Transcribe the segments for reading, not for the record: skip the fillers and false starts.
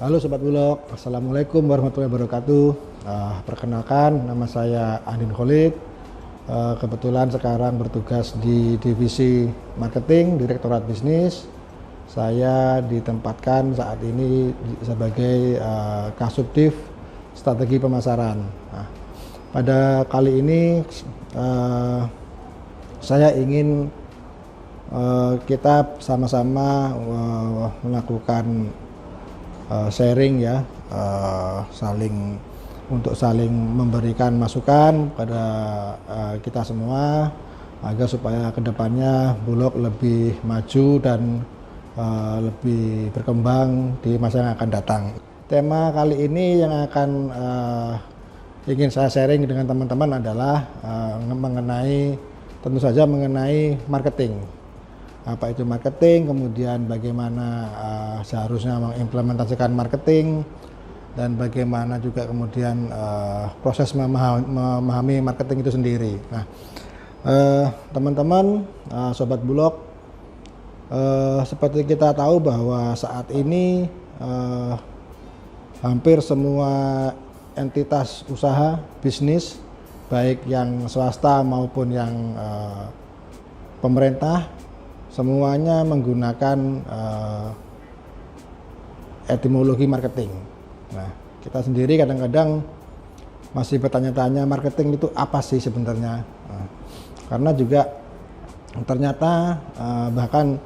Halo Sobat Bulog, Assalamualaikum warahmatullahi wabarakatuh. Perkenalkan, nama saya Andin Khalid. Kebetulan sekarang bertugas di divisi marketing, Direktorat Bisnis. Saya ditempatkan saat ini sebagai Kasubdif Strategi Pemasaran. Nah, pada kali ini saya ingin kita sama-sama melakukan sharing ya, saling memberikan masukan pada kita semua agar supaya kedepannya Bulog lebih maju dan lebih berkembang di masa yang akan datang. Tema kali ini yang akan ingin saya sharing dengan teman-teman adalah tentu saja mengenai marketing. Apa itu marketing, kemudian bagaimana seharusnya mengimplementasikan marketing, dan bagaimana juga kemudian proses memahami marketing itu sendiri. Nah, teman-teman, Sobat Bulog, seperti kita tahu bahwa saat ini hampir semua entitas usaha bisnis, baik yang swasta maupun yang pemerintah, semuanya menggunakan etimologi marketing. Nah, kita sendiri kadang-kadang masih bertanya-tanya marketing itu apa sih sebenarnya. Nah, karena juga ternyata bahkan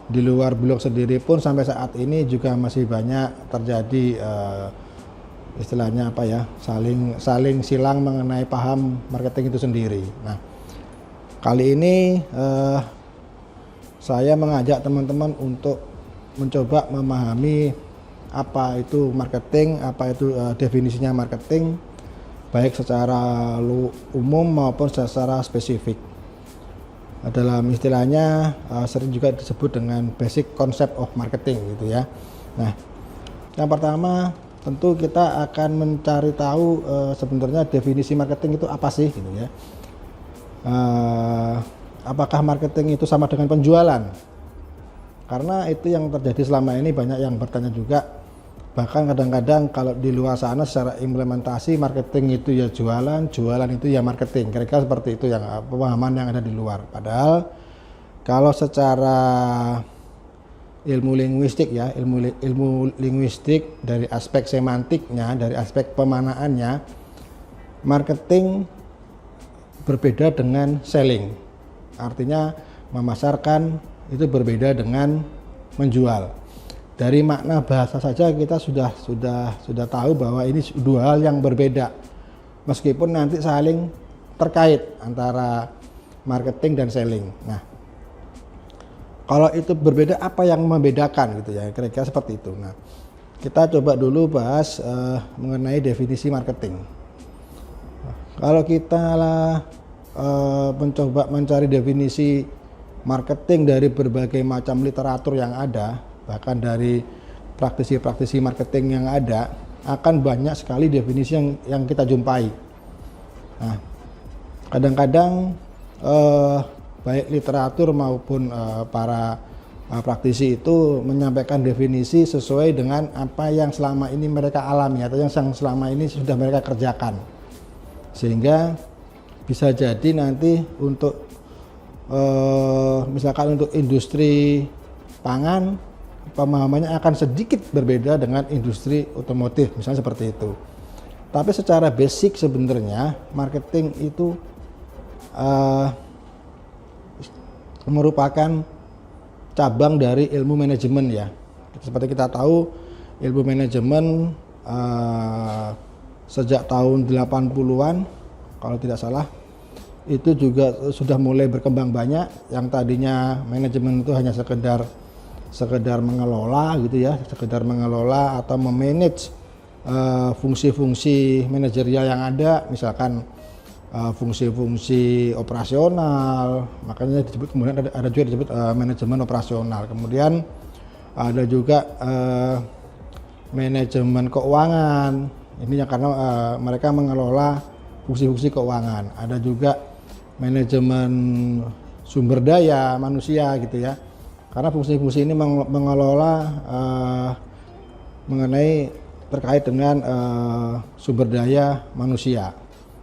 di luar Bulog sendiri pun sampai saat ini juga masih banyak terjadi istilahnya apa ya, saling silang mengenai paham marketing itu sendiri. Nah, kali ini saya mengajak teman-teman untuk mencoba memahami apa itu marketing, apa itu definisinya marketing, baik secara umum maupun secara spesifik. Dalam istilahnya sering juga disebut dengan basic concept of marketing gitu ya. Nah, yang pertama tentu kita akan mencari tahu sebenarnya definisi marketing itu apa sih gitu ya. Apakah marketing itu sama dengan penjualan? Karena itu yang terjadi selama ini, banyak yang bertanya juga. Bahkan kadang-kadang kalau di luar sana secara implementasi marketing itu ya jualan, jualan itu ya marketing. Kira-kira seperti itu yang pemahaman yang ada di luar. Padahal kalau secara ilmu linguistik ya, ilmu linguistik dari aspek semantiknya, dari aspek pemanaannya, marketing berbeda dengan selling. Artinya memasarkan itu berbeda dengan menjual. Dari makna bahasa saja kita sudah tahu bahwa ini dua hal yang berbeda. Meskipun nanti saling terkait antara marketing dan selling. Nah, kalau itu berbeda, apa yang membedakan gitu ya? Kira-kira seperti itu. Nah, kita coba dulu bahas mengenai definisi marketing. Kalau kita mencoba mencari definisi marketing dari berbagai macam literatur yang ada, bahkan dari praktisi-praktisi marketing yang ada, akan banyak sekali definisi yang kita jumpai. Nah, kadang-kadang baik literatur maupun para praktisi itu menyampaikan definisi sesuai dengan apa yang selama ini mereka alami atau yang selama ini sudah mereka kerjakan, sehingga bisa jadi nanti untuk misalkan untuk industri pangan, pemahamannya akan sedikit berbeda dengan industri otomotif, misalnya seperti itu. Tapi secara basic sebenarnya marketing itu merupakan cabang dari ilmu manajemen ya. Seperti kita tahu, ilmu manajemen sejak tahun 80-an kalau tidak salah itu juga sudah mulai berkembang banyak. Yang tadinya manajemen itu hanya sekedar mengelola gitu ya, sekedar mengelola atau memanage fungsi-fungsi manajerial yang ada, misalkan fungsi-fungsi operasional, makanya disebut, kemudian ada juga disebut manajemen operasional. Kemudian ada juga manajemen keuangan, ini yang karena mereka mengelola fungsi-fungsi keuangan. Ada juga manajemen sumber daya manusia gitu ya, karena fungsi-fungsi ini mengelola mengenai terkait dengan sumber daya manusia.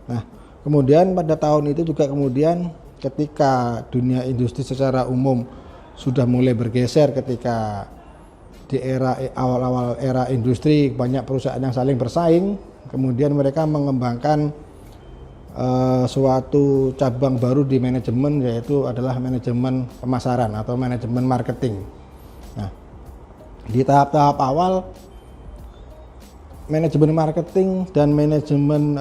Nah, kemudian pada tahun itu juga kemudian ketika dunia industri secara umum sudah mulai bergeser, ketika di era awal-awal era industri banyak perusahaan yang saling bersaing, kemudian mereka mengembangkan suatu cabang baru di manajemen, yaitu adalah manajemen pemasaran atau manajemen marketing. Nah, di tahap-tahap awal manajemen marketing dan manajemen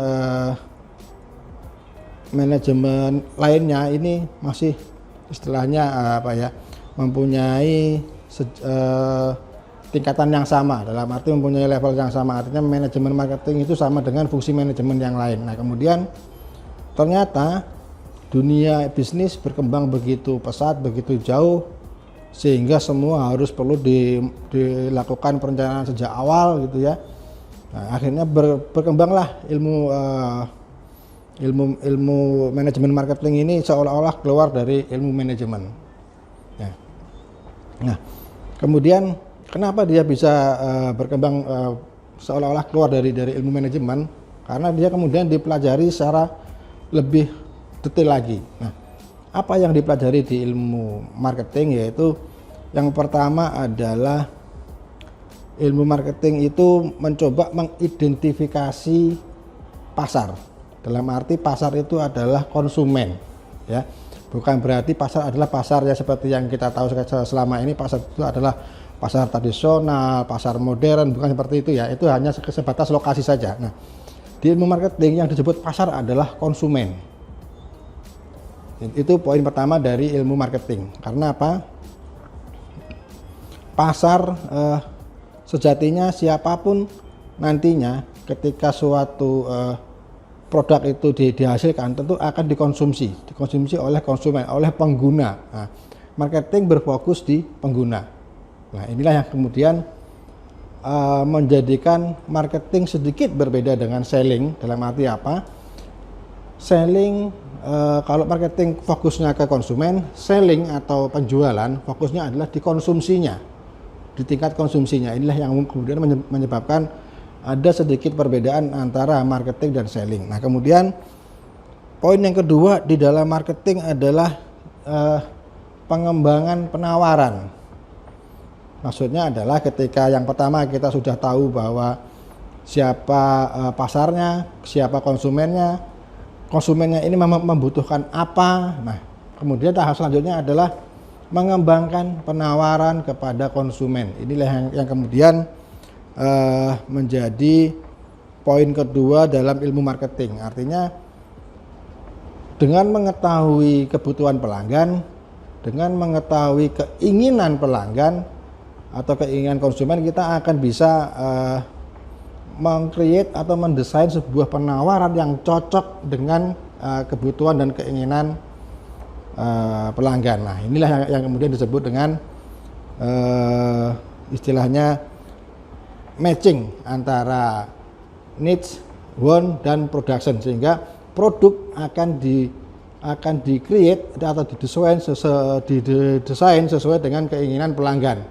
lainnya ini masih istilahnya mempunyai tingkatan yang sama, dalam arti mempunyai level yang sama, artinya manajemen marketing itu sama dengan fungsi manajemen yang lain. Nah, kemudian ternyata dunia bisnis berkembang begitu pesat, begitu jauh, sehingga semua harus perlu dilakukan perencanaan sejak awal gitu ya. Nah, akhirnya berkembanglah ilmu manajemen marketing ini seolah-olah keluar dari ilmu manajemen. Nah, kemudian kenapa dia bisa berkembang seolah-olah keluar dari ilmu manajemen? Karena dia kemudian dipelajari secara lebih detail lagi. Nah, apa yang dipelajari di ilmu marketing, yaitu yang pertama adalah ilmu marketing itu mencoba mengidentifikasi pasar. Dalam arti pasar itu adalah konsumen, ya. Bukan berarti pasar adalah pasar ya seperti yang kita tahu selama ini, pasar itu adalah pasar tradisional, pasar modern, bukan seperti itu ya. Itu hanya sebatas lokasi saja. Nah, di ilmu marketing yang disebut pasar adalah konsumen. Itu poin pertama dari ilmu marketing. Karena apa? Pasar sejatinya siapapun nantinya ketika suatu produk itu dihasilkan tentu akan dikonsumsi oleh konsumen, oleh pengguna. Nah, marketing berfokus di pengguna. Nah, inilah yang kemudian menjadikan marketing sedikit berbeda dengan selling. Dalam arti apa? Selling, kalau marketing fokusnya ke konsumen, selling atau penjualan fokusnya adalah di konsumsinya, di tingkat konsumsinya. Inilah yang kemudian menyebabkan ada sedikit perbedaan antara marketing dan selling. Nah, kemudian poin yang kedua di dalam marketing adalah pengembangan penawaran. Maksudnya adalah ketika yang pertama kita sudah tahu bahwa siapa pasarnya, siapa konsumennya ini membutuhkan apa. Nah, kemudian tahap selanjutnya adalah mengembangkan penawaran kepada konsumen. Inilah yang kemudian menjadi poin kedua dalam ilmu marketing. Artinya dengan mengetahui kebutuhan pelanggan, dengan mengetahui keinginan pelanggan atau keinginan konsumen, kita akan bisa meng-create atau mendesain sebuah penawaran yang cocok dengan kebutuhan dan keinginan pelanggan. Nah, inilah yang kemudian disebut dengan istilahnya matching antara needs, want, dan production, sehingga produk akan di-create atau didesain sesuai dengan keinginan pelanggan.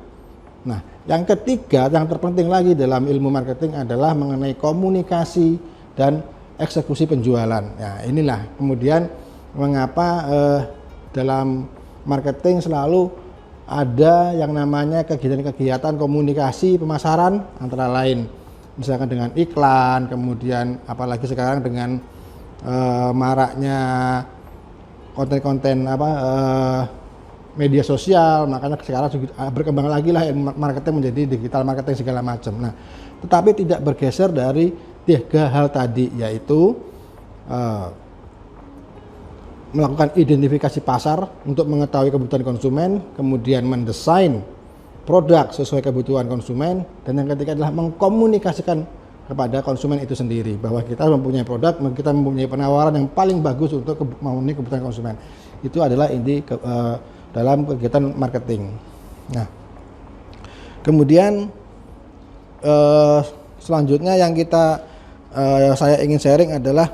Nah, yang ketiga, yang terpenting lagi dalam ilmu marketing adalah mengenai komunikasi dan eksekusi penjualan. Nah, inilah kemudian mengapa dalam marketing selalu ada yang namanya kegiatan-kegiatan komunikasi pemasaran, antara lain misalkan dengan iklan, kemudian apalagi sekarang dengan maraknya konten-konten media sosial, makanya sekarang berkembang lagi lah marketing menjadi digital marketing segala macam. Nah, tetapi tidak bergeser dari 3 hal tadi, yaitu melakukan identifikasi pasar untuk mengetahui kebutuhan konsumen, kemudian mendesain produk sesuai kebutuhan konsumen, dan yang ketiga adalah mengkomunikasikan kepada konsumen itu sendiri bahwa kita mempunyai produk, kita mempunyai penawaran yang paling bagus untuk memenuhi kebutuhan konsumen. Itu adalah inti dalam kegiatan marketing. Nah, kemudian selanjutnya yang saya ingin sharing adalah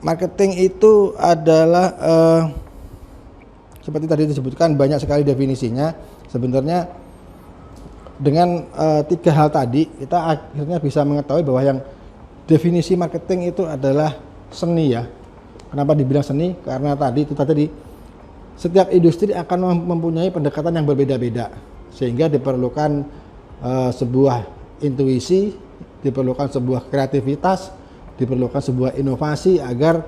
marketing itu adalah seperti tadi disebutkan banyak sekali definisinya. Sebenarnya dengan 3 hal tadi kita akhirnya bisa mengetahui bahwa yang definisi marketing itu adalah seni ya. Kenapa dibilang seni? Karena tadi setiap industri akan mempunyai pendekatan yang berbeda-beda, sehingga diperlukan sebuah intuisi, diperlukan sebuah kreativitas, diperlukan sebuah inovasi agar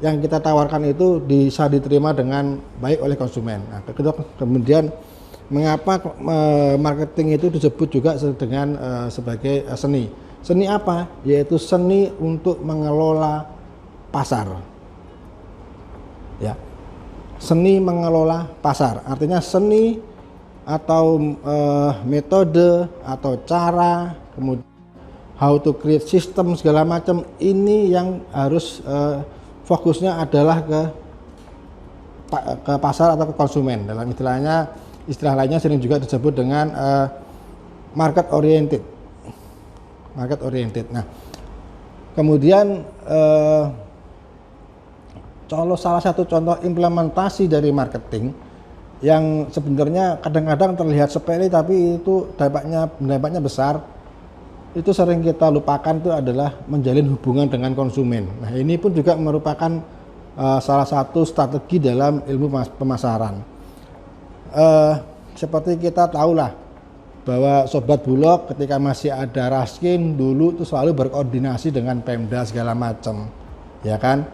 yang kita tawarkan itu bisa diterima dengan baik oleh konsumen. Nah, kemudian mengapa marketing itu disebut juga dengan sebagai seni? Seni apa? Yaitu seni untuk mengelola pasar. Ya, seni mengelola pasar. Artinya seni atau metode atau cara, kemudian how to create system segala macam, ini yang harus fokusnya adalah ke pasar atau ke konsumen. Dalam istilah lainnya sering juga disebut dengan market oriented. Market oriented. Nah, kemudian salah satu contoh implementasi dari marketing yang sebenarnya kadang-kadang terlihat sepele tapi itu dampaknya besar, itu sering kita lupakan, itu adalah menjalin hubungan dengan konsumen. Nah, ini pun juga merupakan salah satu strategi dalam ilmu pemasaran. Seperti kita tahulah bahwa Sobat Bulog ketika masih ada Raskin dulu itu selalu berkoordinasi dengan Pemda segala macam, ya kan?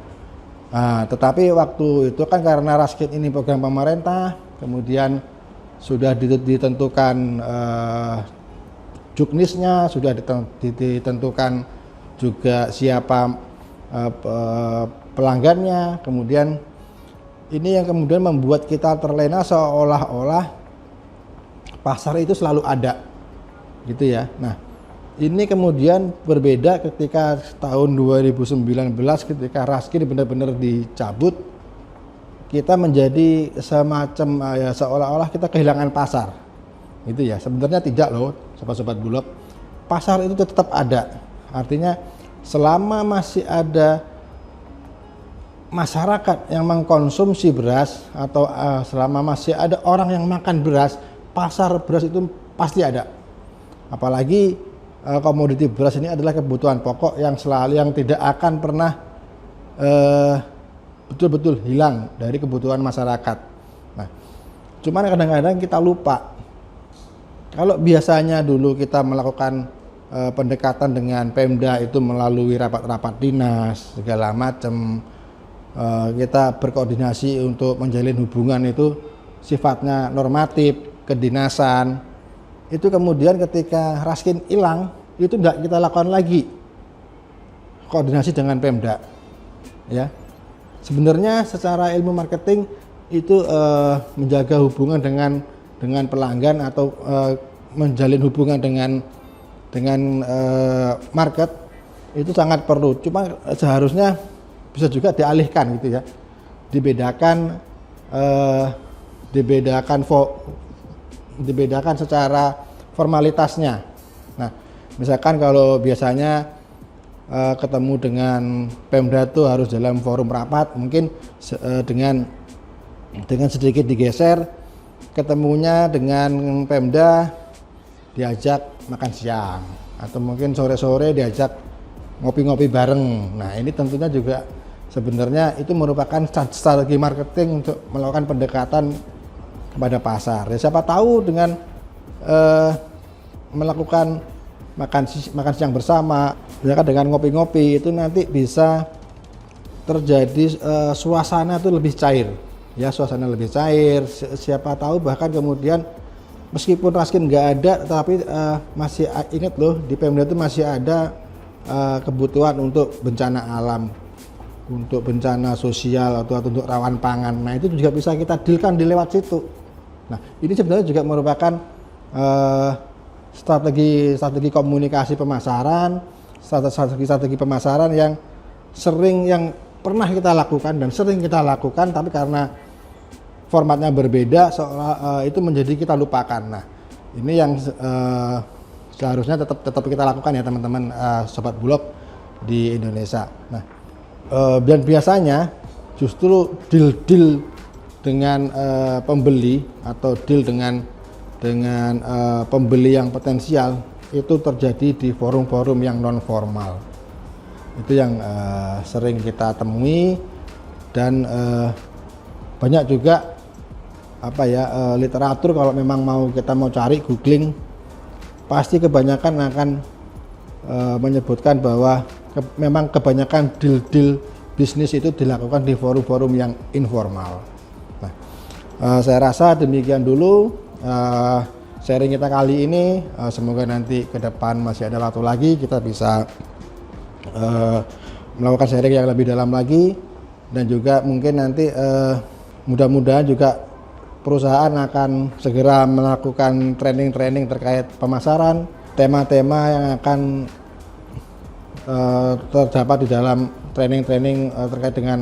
Tetapi waktu itu kan karena Raskin ini program pemerintah, kemudian sudah ditentukan juknisnya, sudah ditentukan juga siapa pelanggannya, kemudian ini yang kemudian membuat kita terlena seolah-olah pasar itu selalu ada, gitu ya. Nah, ini kemudian berbeda ketika tahun 2019 ketika Raskin benar-benar dicabut, kita menjadi semacam ya seolah-olah kita kehilangan pasar, gitu ya. Sebenarnya tidak loh, sobat-sobat Bulog. Pasar itu tetap ada. Artinya selama masih ada masyarakat yang mengkonsumsi beras atau selama masih ada orang yang makan beras, pasar beras itu pasti ada. Apalagi komoditi beras ini adalah kebutuhan pokok yang tidak akan pernah betul-betul hilang dari kebutuhan masyarakat. Nah, cuman kadang-kadang kita lupa. Kalau biasanya dulu kita melakukan pendekatan dengan Pemda itu melalui rapat-rapat dinas segala macam, kita berkoordinasi untuk menjalin hubungan itu sifatnya normatif, kedinasan. Itu kemudian ketika Raskin hilang, itu tidak kita lakukan lagi koordinasi dengan Pemda, ya. Sebenarnya secara ilmu marketing itu menjaga hubungan dengan pelanggan atau menjalin hubungan dengan market itu sangat perlu. Cuma seharusnya bisa juga dialihkan, gitu ya. Dibedakan secara formalitasnya. Nah, misalkan kalau biasanya ketemu dengan Pemda itu harus dalam forum rapat, mungkin dengan sedikit digeser, ketemunya dengan Pemda diajak makan siang atau mungkin sore-sore diajak ngopi-ngopi bareng. Nah, ini tentunya juga sebenarnya itu merupakan strategi marketing untuk melakukan pendekatan kepada pasar. Ya, siapa tahu dengan melakukan makan siang bersama, misalkan dengan ngopi-ngopi, itu nanti bisa terjadi suasana itu lebih cair. Ya, suasana lebih cair. Siapa tahu bahkan kemudian meskipun Raskin nggak ada, tapi masih ingat loh, di Pemda itu masih ada kebutuhan untuk bencana alam, untuk bencana sosial atau untuk rawan pangan. Nah, itu juga bisa kita dealkan di lewat situ. Nah, ini sebenarnya juga merupakan strategi komunikasi pemasaran, strategi pemasaran yang pernah kita lakukan dan sering kita lakukan, tapi karena formatnya berbeda, itu menjadi kita lupakan. Nah, ini yang seharusnya tetap kita lakukan ya teman-teman Sobat Bulog di Indonesia. Nah, dan biasanya justru deal dengan pembeli atau deal dengan dengan pembeli yang potensial itu terjadi di forum-forum yang non formal. Itu yang sering kita temui, dan banyak juga literatur. Kalau memang kita mau cari googling, pasti kebanyakan akan menyebutkan bahwa memang kebanyakan deal-deal bisnis itu dilakukan di forum-forum yang informal. Nah, saya rasa demikian dulu sharing kita kali ini. Semoga nanti ke depan masih ada waktu lagi kita bisa melakukan sharing yang lebih dalam lagi, dan juga mungkin nanti mudah-mudahan juga perusahaan akan segera melakukan training-training terkait pemasaran, tema-tema yang akan terdapat di dalam training-training terkait dengan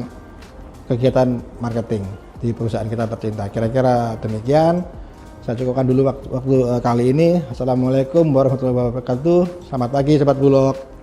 kegiatan marketing di perusahaan kita tercinta. Kira-kira demikian. Saya cukupkan dulu waktu kali ini. Assalamualaikum warahmatullahi wabarakatuh. Selamat pagi Sobat Bulog.